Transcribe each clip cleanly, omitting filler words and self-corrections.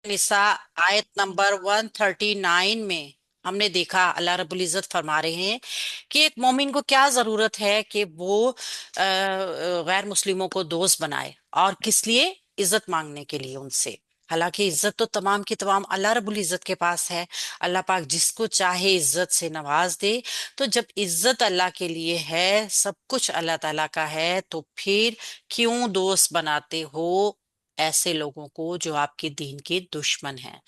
निसा आयत नंबर 139 में हमने देखा अल्लाह रब्बुल इज्जत फरमा रहे हैं कि एक मोमिन को क्या जरूरत है कि वो गैर मुस्लिमों को दोस्त बनाए। और किस लिए? इज्जत मांगने के लिए उनसे। हालांकि इज्जत तो तमाम की तमाम अल्लाह रब्बुल इज्जत के पास है। अल्लाह पाक जिसको चाहे इज्जत से नवाज दे। तो जब इज्जत अल्लाह के लिए है, सब कुछ अल्लाह ताला का है, तो फिर क्यों दोस्त बनाते हो ऐसे लोगों को जो आपके दीन के दुश्मन हैं।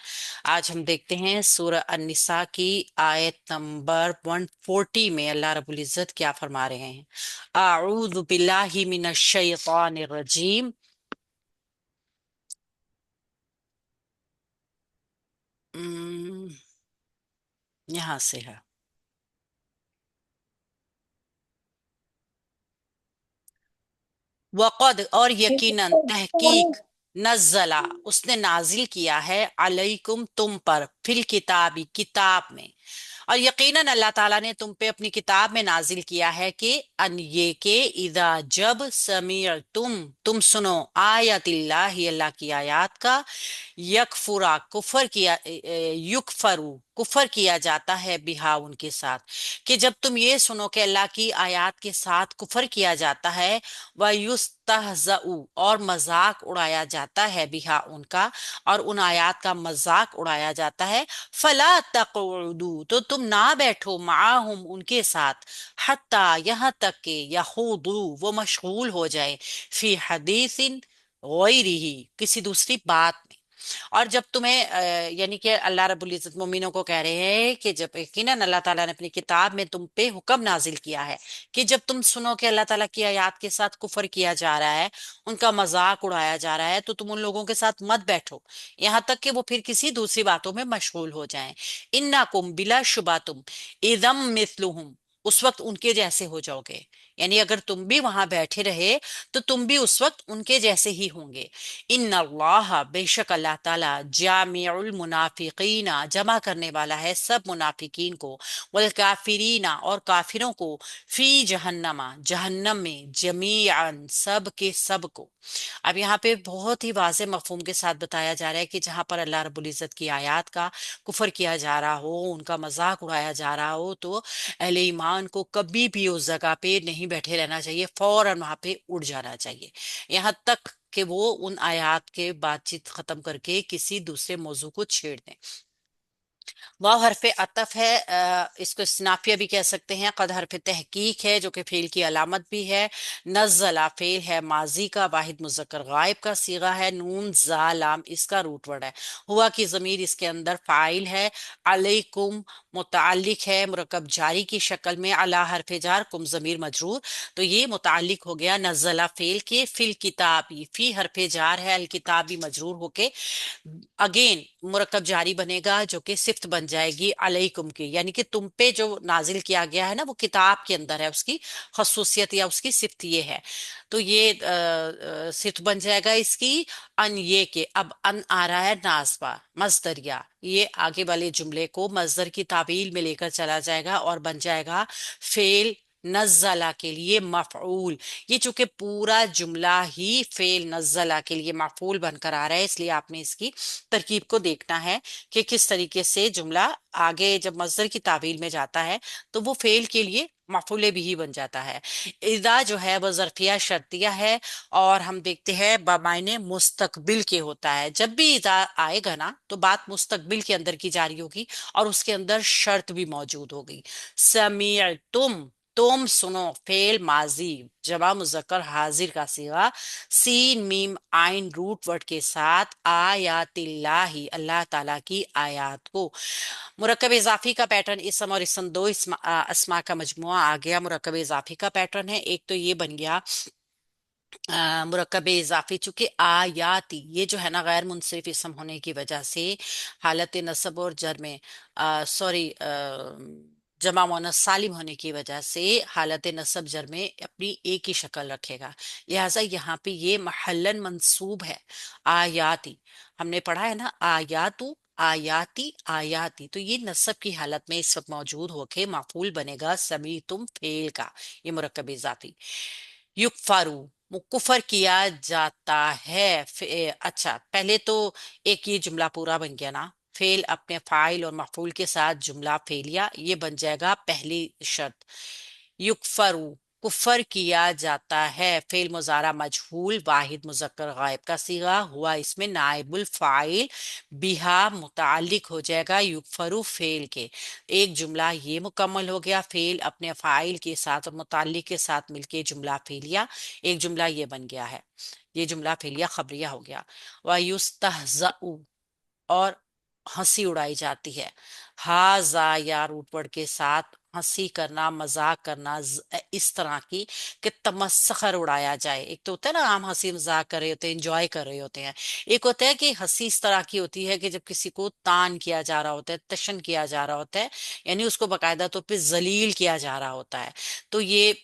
आज हम देखते हैं सूरह अन-निसा की आयत नंबर 140 में अल्लाह रब्बुल इज्जत क्या फरमा रहे हैं। आऊज़ु बिल्लाहि मिनश शैतानिर रजीम। उम्म, यहाँ से है। वक़द और यकीनन तहकीक नज़ला उसने नाजिल किया है अलैकुम तुम पर फिल किताबी किताब में। और यकीनन अल्लाह ताला ने तुम पे अपनी किताब में नाजिल किया है कि अन ये के इदा जब समीर तुम सुनो आयतिल्लाहि अल्लाह की आयात का यकफुरा कुफर किया युकफरू कुफर किया जाता है बिहा उनके साथ। कि जब तुम ये सुनो कि अल्लाह की आयात के साथ कुफर किया जाता है, व युस्तहज़ऊ और मजाक उड़ाया जाता है बिहा उनका, और उन आयात का मजाक उड़ाया जाता है। फला तक़उदू तो तुम ना बैठो माहुम उनके साथ, हत्ता यहाँ तक के यखूदू वो मशगूल हो जाए फी हदीसिन गैरिही किसी दूसरी बात में। और जब तुम्हें यानी कि अल्लाह रब्बुल इज्जत मोमिनों को कह रहे हैं कि जब यकीनन अल्लाह ताला ने अपनी किताब में तुम पे हुक्म नाजिल किया है कि जब तुम सुनो कि अल्लाह ताला की आयत के साथ कुफर किया जा रहा है, उनका मजाक उड़ाया जा रहा है, तो तुम उन लोगों के साथ मत बैठो यहाँ तक कि वो फिर किसी दूसरी बातों में मशगूल हो जाएं। इन्ना कुम बिला शुबा तुम इदम मिसलुहुम उस वक्त उनके जैसे हो जाओगे। यानी अगर तुम भी वहां बैठे रहे तो तुम भी उस वक्त उनके जैसे ही होंगे। इन अल्लाह बेशक अल्लाह ताला जामिउल मुनाफिकीना जमा करने वाला है सब मुनाफिकीन को, वल काफिरीना और काफिरों को, फी जहन्नमा जहन्नम में, जमीअन सब के सब को। अब यहाँ पे बहुत ही वाज़ेह मफहूम के साथ बताया जा रहा है कि जहां पर अल्लाह रब्बुल इज्जत की आयत का कुफर किया जा रहा हो, उनका मजाक उड़ाया जा रहा हो, तो अहले ईमान को कभी भी उस जगह पे नहीं बैठे रहना चाहिए, फौरन वहां पे उड़ जाना चाहिए। यहाँ तक कि वो उन आयात के बातचीत खत्म करके किसी दूसरे मौजू को छेड़ दें। वाव हरफ अतफ है, इसको इस्तिनाफिया भी कह सकते हैं। कद हरफ तहकीक है जो कि फेल की अलामत भी है। नज़ला फेल है माजी का, वाहिद मुज़क्कर गायब का सीगा है। नून जालाम इसका रूट वर्ड है। हुआ की ज़मीर इसके अंदर फाइल है। अलैकुम मुतालिक है मुरकब जारी की शक्ल में। अला हरफ जार कुम ज़मीर मजरूर। तो ये मुतालिक हो गया नज़ला फेल के। फिल किताबी फी हरफ जार है, अल किताबी मजरूर होके अगेन मुरक्कब जारी बनेगा जो कि सिफ्त बन जाएगी अलैकुम की, यानी कि तुम पे जो नाजिल किया गया है ना वो किताब के अंदर है, उसकी खसूसियत या उसकी सिफ्त ये है। तो ये सिफ्त बन जाएगा इसकी अन ये के। अब अन आ रहा है नासबा मजदरिया, ये आगे वाले जुमले को मजदर की तावील में लेकर चला जाएगा और बन जाएगा फेल नज़ला के लिए मफऊल। ये चूंकि पूरा जुमला ही फेल नज़ला के लिए मफूल बनकर आ रहा है, इसलिए आपने इसकी तरकीब को देखना है कि किस तरीके से जुमला आगे जब मस्दर की तावील में जाता है तो वो फेल के लिए मफूले भी ही बन जाता है। इदा जो है वो ज़र्फिया शर्तिया है, और हम देखते हैं बमायने मुस्तकबिल के होता है। जब भी इदा आएगा ना तो बात मुस्तकबिल के अंदर की जारी होगी और उसके अंदर शर्त भी मौजूद होगी। समीअ तुम सुनो फेल माजी जमा मुजक्कर हाजिर का सीगा, सीन मीम आइन रूट वर्ड के साथ, आयातिल्लाही अल्लाह ताला की आयात को। मुरक्कब इजाफी का पैटर्न इसम और इसम दो अस्मा का मजमुआ आ गया। मुरक्कब इजाफी का पैटर्न है, एक तो ये बन गया मुरक्कब इजाफी, चूंकि आयाती ये जो है ना गैर मुनसरिफ इसम होने की वजह से हालत नसब और जर में सॉरी जमा मुअन्नस सालिम होने की वजह से हालत नसब जर में अपनी एक ही शक्ल रखेगा। लिहाजा यहाँ पे ये महल्लन मंसूब है। आयाती हमने पढ़ा है ना, आयातू आयाती आयाती, तो ये नसब की हालत में इस वक्त मौजूद होके माफूल बनेगा समी तुम फेल का। ये मुरक्कब इजाफी। युक्फरू कुफर किया जाता है। अच्छा, पहले तो एक ये जुमला पूरा बन गया ना, फेल अपने फाइल और मफूल के साथ जुमला फेलिया, ये बन जाएगा पहली शर्त। युकफरू, कुफर किया जाता है, फेल मुजारा मजहूल वाहिद मुजक्कर गायब का सीगा हुआ, इसमें नाइबुल फाइल बिहा मुतालिक हो जाएगा युकफरू फेल के। एक जुमला ये मुकम्मल हो गया, फेल अपने फाइल के साथ और मुतालिक के साथ मिलके जुमला फेलिया, एक जुमला ये बन गया है। ये जुमला फेलिया खबरिया हो गया। वायुस्तहज़अ, और हंसी उड़ाई जाती है। हाजा या रूट वर्ड के साथ हंसी करना, मजाक करना, इस तरह की कि तमस्खर उड़ाया जाए। एक तो होता है ना, हम हंसी मजाक कर रहे होते हैं, एंजॉय कर रहे होते हैं। एक होता है कि हंसी इस तरह की होती है कि जब किसी को तान किया जा रहा होता है, तशन किया जा रहा होता है, यानी उसको बकायदा तौर पे जलील किया जा रहा होता है। तो ये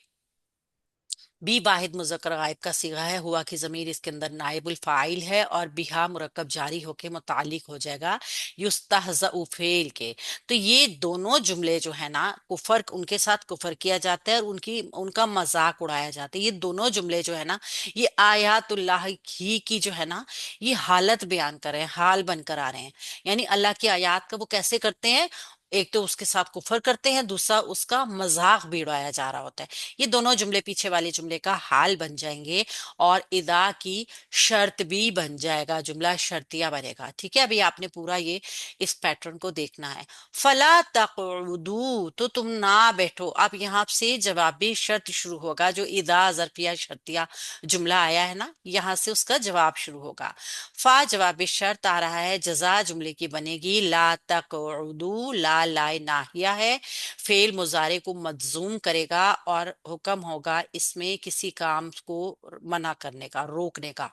बी वाहिद मुज़क्कर गायब का सीगा है, हुआ की जमीर इसके अंदर नाइबुल फाइल है, और बिहा मुरक्कब जारी होके मुतालिक हो जाएगा युस्तहज़अ फेल के। तो ये दोनों जुमले जो है ना, कुफर, उनके साथ कुफर किया जाता है और उनका मजाक उड़ाया जाता है। ये दोनों जुमले जो है ना, ये आयातुल्लाह ही की जो है ना, ये हालत बयान कर रहे हैं, हाल बनकर आ रहे हैं। यानी अल्लाह की आयात का वो कैसे करते हैं, एक तो उसके साथ कुफर करते हैं, दूसरा उसका मजाक भी उड़ाया जा रहा होता है। ये दोनों जुमले पीछे वाले जुमले का हाल बन जाएंगे, और इदा की शर्त भी बन जाएगा, जुमला शर्तिया बनेगा। ठीक है, अभी आपने पूरा ये इस पैटर्न को देखना है। फला तक़उदू, तो तुम ना बैठो। अब यहाँ से जवाबी शर्त शुरू होगा, जो इदा ज़र्फिया शर्तिया जुमला आया है ना, यहाँ से उसका जवाब शुरू होगा। फा जवाबी शर्त आ रहा है, जजा जुमले की बनेगी ला तक़उदू, ला लाए नाहिया है, फेल मुजारे को मजजूम करेगा और हुक्म होगा इसमें किसी काम को मना करने का, रोकने का।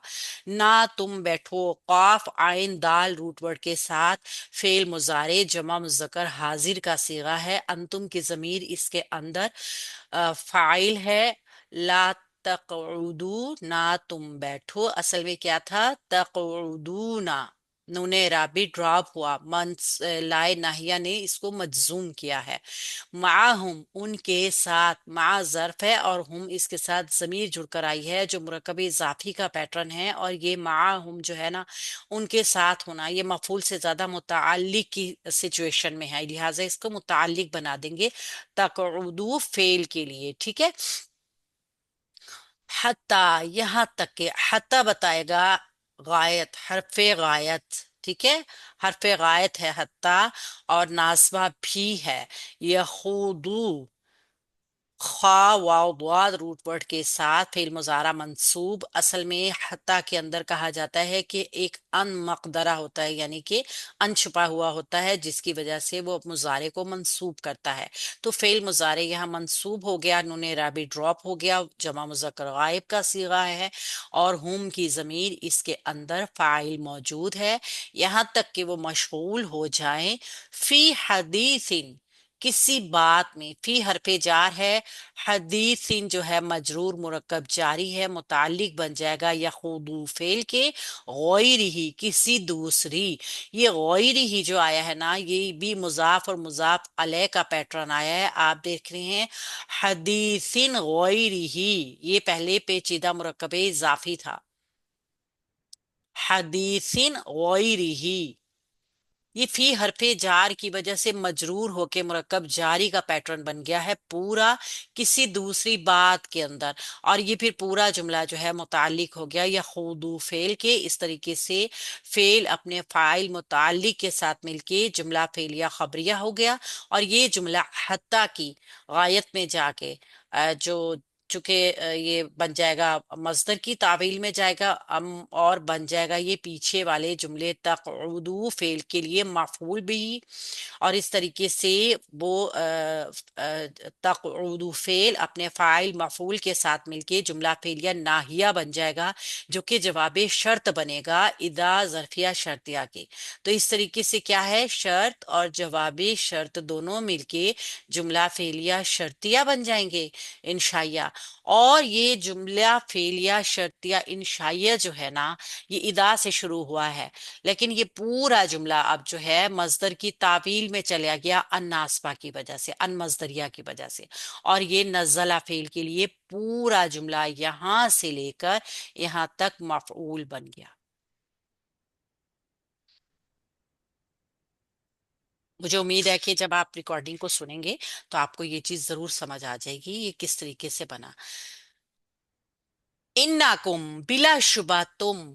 ना तुम बैठो, काफ आइन दाल रूट वर्ड के साथ फेल मुजारे जमा मुजक्कर हाजिर का सीगा है, अंतुम की जमीर इसके अंदर फाइल है। ला तक़उदू, ना तुम बैठो, असल में क्या था, तक़उदूना, नूने राबी ड्रॉप हुआ, मन लाए नाहिया ने इसको मजजूम किया है। माहुम, उनके साथ, मा जर्फ है और हम इसके साथ जमीर जुड़कर आई है, जो मुरकब इजाफी का पैटर्न है। और ये माहुम जो है ना, उनके साथ होना, ये मफूल से ज्यादा मुताल्लिक की सिचुएशन में है, लिहाजा इसको मुताल्लिक बना देंगे तक़उदू फेल के लिए। ठीक है, हत्ता, यहाँ तक के, हत्ता बताएगा गायत, हरफे गायत। ठीक है, हरफे गायत है हत्ता, और नासबा भी है। यहूदू, खा वाव वाद रूट वर्ड के साथ फिर मुजारा मंसूब, असल में हत्ता के अंदर कहा जाता है कि एक अन मकदरा होता है, यानी कि अन छुपा हुआ होता है, जिसकी वजह से वो मुजारे को मंसूब करता है। तो फेल मुजारे यहाँ मंसूब हो गया, नूने राबी ड्रॉप हो गया, जमा मुजक्कर गायब का सीगा है, और हुम की जमीर इसके अंदर फाइल मौजूद है, यहाँ तक कि वो मशगूल हो जाए फी हदीसिन, किसी बात में। फी हरफे जार है, हदीसिन जो है मजरूर मुरक्कब जारी है, मुतालिक बन जाएगा यखूदू फेल के, गैरी ही, किसी दूसरी। ये गैरी ही जो आया है ना, ये भी मुजाफ और मुजाफ अलैह का पैटर्न आया है, आप देख रहे हैं। हदीसिन गैरी ही, ये पहले पेचीदा मुरक्कब इजाफी था। हदीसिन गैरी ही, ये फी हरफे जार की वजह से मजरूर होके मुरक्कब जारी का पैटर्न बन गया है पूरा, किसी दूसरी बात के अंदर। और ये फिर पूरा जुमला जो है मुतालिक हो गया या खुदू फेल के, इस तरीके से फेल अपने फाइल मुतालिक के साथ मिलके जुमला फेलिया खबरिया हो गया। और ये जुमला हत्ता की गायत में जाके जो चूंकि ये बन जाएगा मस्दर की तावील में जाएगा, और बन जाएगा ये पीछे वाले जुमले तक़उदू फेल के लिए मफूल भी। और इस तरीके से वो तक़उदू फेल अपने फाइल मफूल के साथ मिलके जुमला फेलिया नाहिया बन जाएगा, जो कि जवाब शर्त बनेगा इदा ज़र्फिया शर्तिया के। तो इस तरीके से क्या है, शर्त और जवाब शर्त दोनों मिलके जुमला फेलिया शर्तिया बन जाएंगे इंशाअल्लाह। اور یہ جملہ فعلیہ شرطیہ انشائیہ جو ہے نا، یہ ادا سے شروع ہوا ہے، لیکن یہ پورا جملہ اب جو ہے مصدر کی تعویل میں چلا گیا ان ناصبہ کی وجہ سے، ان مصدریہ کی وجہ سے، اور یہ نزلہ فعل کے لیے پورا جملہ یہاں سے لے کر یہاں تک مفعول بن گیا۔ مجھے امید ہے کہ جب آپ ریکارڈنگ کو سنیں گے تو آپ کو یہ چیز ضرور سمجھ آ جائے گی یہ کس طریقے سے بنا۔ انکم بلا شبہ تم،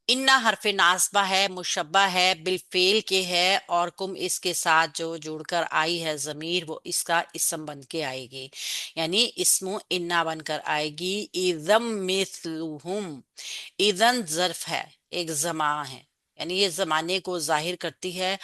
انا حرف ناسبہ ہے، مشبہ ہے، بالفعل کے ہے، اور کم اس کے ساتھ جو جڑ کر آئی ہے ضمیر وہ اس کا اسم بن کے آئے گی، یعنی اسم انا بن کر آئے گی۔ اذم مثلہم، اذن ظرف ہے، ایک زمان ہے، یعنی یہ زمانے کو ظاہر کرتی ہے،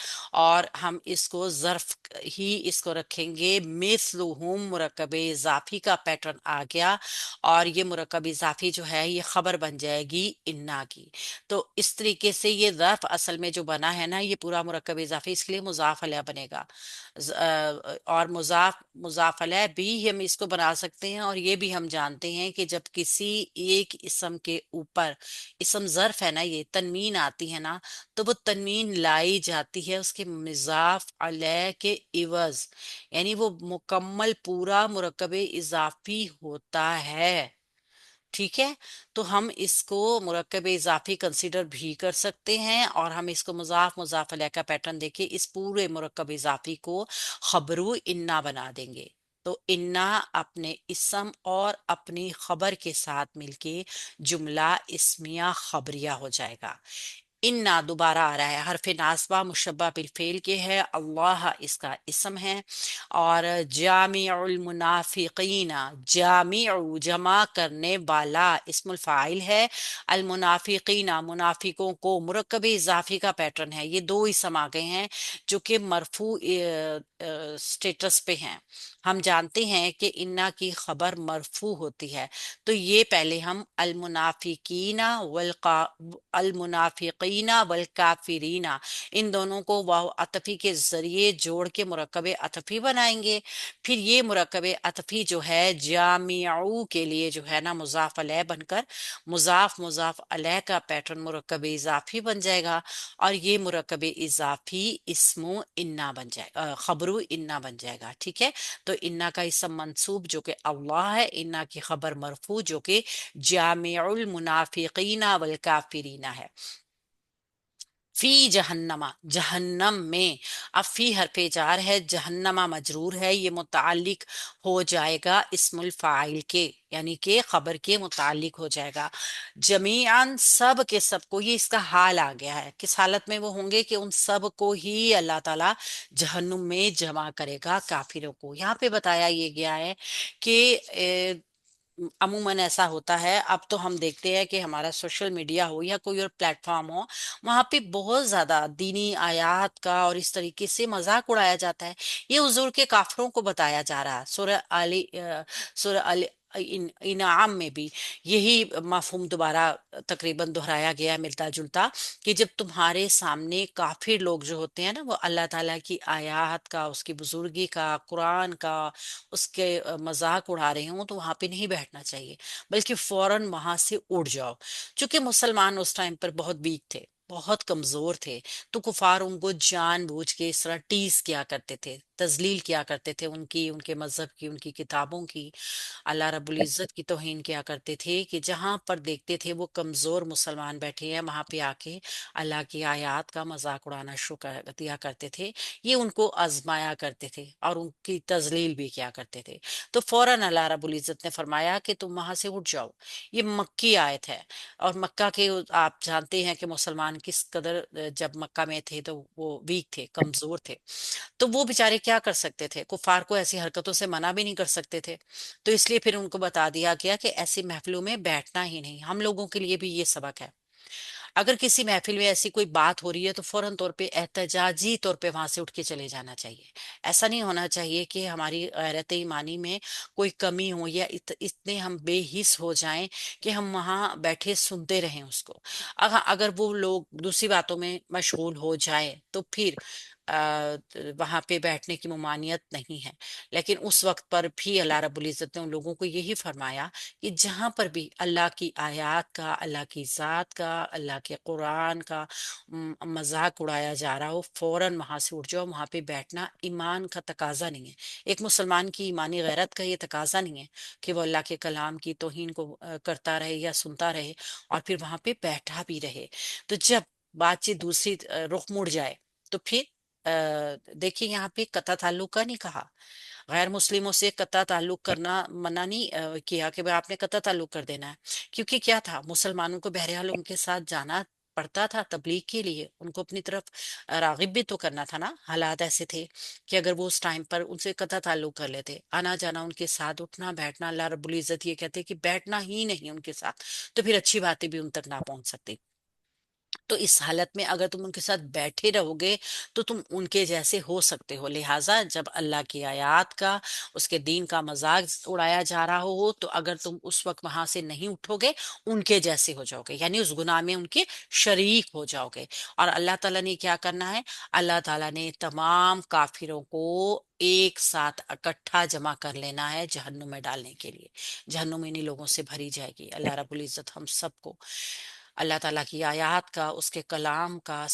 اور ہم اس کو ظرف ہی اس کو رکھیں گے۔ مثلہم مرکب اضافی کا پیٹرن آ گیا، اور یہ مرکب اضافی جو ہے یہ خبر بن جائے گی انا کی۔ تو اس طریقے سے یہ ظرف اصل میں جو بنا ہے نا، یہ پورا مرکب اضافی اس لیے مضاف علیہ بنے گا، اور مضاف علیہ بھی ہم اس کو بنا سکتے ہیں، اور یہ بھی ہم جانتے ہیں کہ جب کسی ایک اسم کے اوپر، اسم ظرف ہے نا، یہ تنوین آتی ہے نا، تو وہ تنوین لائی جاتی ہے اس کے مضاف علیہ کے عوض، یعنی وہ مکمل پورا مرکب اضافی ہوتا ہے، ٹھیک ہے؟ تو ہم اس کو مرکب اضافی کنسیڈر بھی کر سکتے ہیں، اور ہم اس کو مضاف علیہ کا پیٹرن دیکھیں، اس پورے مرکب اضافی کو خبرو انا بنا دیں گے، تو انا اپنے اسم اور اپنی خبر کے ساتھ مل کے جملہ اسمیہ خبریہ ہو جائے گا۔ انا دوبارہ آ رہا ہے، حرف ناصبہ مشبہ بالفعل کے ہے، اللہ اس کا اسم ہے، اور جامع المنافقین، جامع جمع کرنے والا اسم الفاعل ہے، المنافقین منافقوں کو، مرکب اضافی کا پیٹرن ہے، یہ دو اسم آ گئے ہیں جو کہ مرفوع سٹیٹس پہ ہیں۔ ہم جانتے ہیں کہ انا کی خبر مرفوع ہوتی ہے، تو یہ پہلے ہم المنافقین والکافرین، ان دونوں کو واو عطفی کے ذریعے جوڑ کے مرکب عطفی بنائیں گے، پھر یہ مرکب عطفی جو ہے جامعو کے لیے جو ہے نا مضاف علیہ بن کر مضاف علیہ کا پیٹرن مرکب اضافی بن جائے گا، اور یہ مرکب اضافی اسمو انا بن جائے گا، خبرو انا بن جائے گا، ٹھیک ہے؟ تو انا کا اسم منصوب جو کہ اللہ ہے، انا کی خبر مرفوع جو کہ جامع المنافقین والکافرین ہے۔ فی جہنما، جہنم میں، اب فی حرف جار ہے، جہنما مجرور ہے، یہ متعلق ہو جائے گا اسم الفاعل کے، یعنی کہ خبر کے متعلق ہو جائے گا۔ جمیعاً سب کے سب کو، یہ اس کا حال آ گیا ہے، کس حالت میں وہ ہوں گے کہ ان سب کو ہی اللہ تعالی جہنم میں جمع کرے گا، کافروں کو۔ یہاں پہ بتایا یہ گیا ہے کہ عموماً ایسا ہوتا ہے، اب تو ہم دیکھتے ہیں کہ ہمارا سوشل میڈیا ہو یا کوئی اور پلیٹ فارم ہو، وہاں پہ بہت زیادہ دینی آیات کا اور اس طریقے سے مذاق اڑایا جاتا ہے۔ یہ حضور کے کافروں کو بتایا جا رہا ہے۔ سورہ انعام میں بھی یہی مفہوم دوبارہ تقریباً دہرایا گیا، ملتا جلتا، کہ جب تمہارے سامنے کافر لوگ جو ہوتے ہیں نا، وہ اللہ تعالیٰ کی آیات کا، اس کی بزرگی کا، قرآن کا، اس کے مذاق اڑا رہے ہوں، تو وہاں پہ نہیں بیٹھنا چاہیے، بلکہ فوراً وہاں سے اڑ جاؤ۔ چونکہ مسلمان اس ٹائم پر بہت ویک تھے، بہت کمزور تھے، تو کفار ان کو جان بوجھ کے اس طرح ٹیز کیا کرتے تھے، تذلیل کیا کرتے تھے، ان کے مذہب کی، ان کی کتابوں کی، اللہ رب العزت کی توہین کیا کرتے تھے، کہ جہاں پر دیکھتے تھے وہ کمزور مسلمان بیٹھے ہیں، وہاں پہ آ کے اللہ کی آیات کا مذاق اڑانا شروع کر دیا کرتے تھے، یہ ان کو آزمایا کرتے تھے اور ان کی تذلیل بھی کیا کرتے تھے۔ تو فوراً اللہ رب العزت نے فرمایا کہ تم وہاں سے اٹھ جاؤ۔ یہ مکی آیت ہے، اور مکہ کے آپ جانتے ہیں کہ مسلمان کس قدر جب مکہ میں تھے تو وہ ویک تھے، کمزور تھے، تو وہ بیچارے کیا کر سکتے تھے؟ کفار کو ایسی حرکتوں سے منع بھی نہیں کر سکتے تھے، تو اس لیے پھر ان کو بتا دیا گیا کہ ایسی محفلوں میں بیٹھنا ہی نہیں۔ ہم لوگوں کے لیے بھی یہ سبق ہے، اگر کسی محفل میں ایسی کوئی بات ہو رہی ہے تو فوراً طور پہ احتجاجی طور پہ وہاں سے اٹھ کے چلے جانا چاہیے۔ ایسا نہیں ہونا چاہیے کہ ہماری غیرت ایمانی میں کوئی کمی ہو، یا اتنے ہم بے حس ہو جائیں کہ ہم وہاں بیٹھے سنتے رہیں اس کو۔ اگر وہ لوگ دوسری باتوں میں مشغول ہو جائے تو پھر وہاں پہ بیٹھنے کی ممانعت نہیں ہے، لیکن اس وقت پر بھی اللہ رب العزت نے ان لوگوں کو یہی فرمایا کہ جہاں پر بھی اللہ کی آیات کا، اللہ کی ذات کا، اللہ کے قرآن کا مذاق اڑایا جا رہا ہو، فوراً وہاں سے اٹھ جاؤ۔ وہاں پہ بیٹھنا ایمان کا تقاضا نہیں ہے، ایک مسلمان کی ایمانی غیرت کا یہ تقاضا نہیں ہے کہ وہ اللہ کے کلام کی توہین کو کرتا رہے یا سنتا رہے اور پھر وہاں پہ بیٹھا بھی رہے۔ تو جب بات چیت دوسری رخ مڑ جائے تو پھر دیکھیے یہاں پہ قطع تعلق کا نہیں کہا، غیر مسلموں سے قطع تعلق کرنا منع نہیں کیا کہ بھئی آپ نے قطع تعلق کر دینا ہے، کیونکہ کیا تھا، مسلمانوں کو بہرحال ان کے ساتھ جانا پڑتا تھا تبلیغ کے لیے، ان کو اپنی طرف راغب بھی تو کرنا تھا نا۔ حالات ایسے تھے کہ اگر وہ اس ٹائم پر ان سے قطع تعلق کر لیتے، آنا جانا ان کے ساتھ، اٹھنا بیٹھنا، اللہ رب العزت یہ کہتے کہ بیٹھنا ہی نہیں ان کے ساتھ، تو پھر اچھی باتیں بھی ان تک نہ پہنچ سکتی۔ تو اس حالت میں اگر تم ان کے ساتھ بیٹھے رہو گے تو تم ان کے جیسے ہو سکتے ہو، لہٰذا جب اللہ کی آیات کا، اس کے دین کا مذاق اڑایا جا رہا ہو تو اگر تم اس وقت وہاں سے نہیں اٹھو گے ان کے جیسے ہو جاؤ گے، یعنی اس گناہ میں ان کے شریک ہو جاؤ گے۔ اور اللہ تعالیٰ نے کیا کرنا ہے؟ اللہ تعالیٰ نے تمام کافروں کو ایک ساتھ اکٹھا جمع کر لینا ہے جہنم میں ڈالنے کے لیے۔ جہنم انہی لوگوں سے بھری جائے گی۔ اللہ رب العزت ہم سب کو اللہ تعالیٰ کی آیات کا، اس کے کلام کا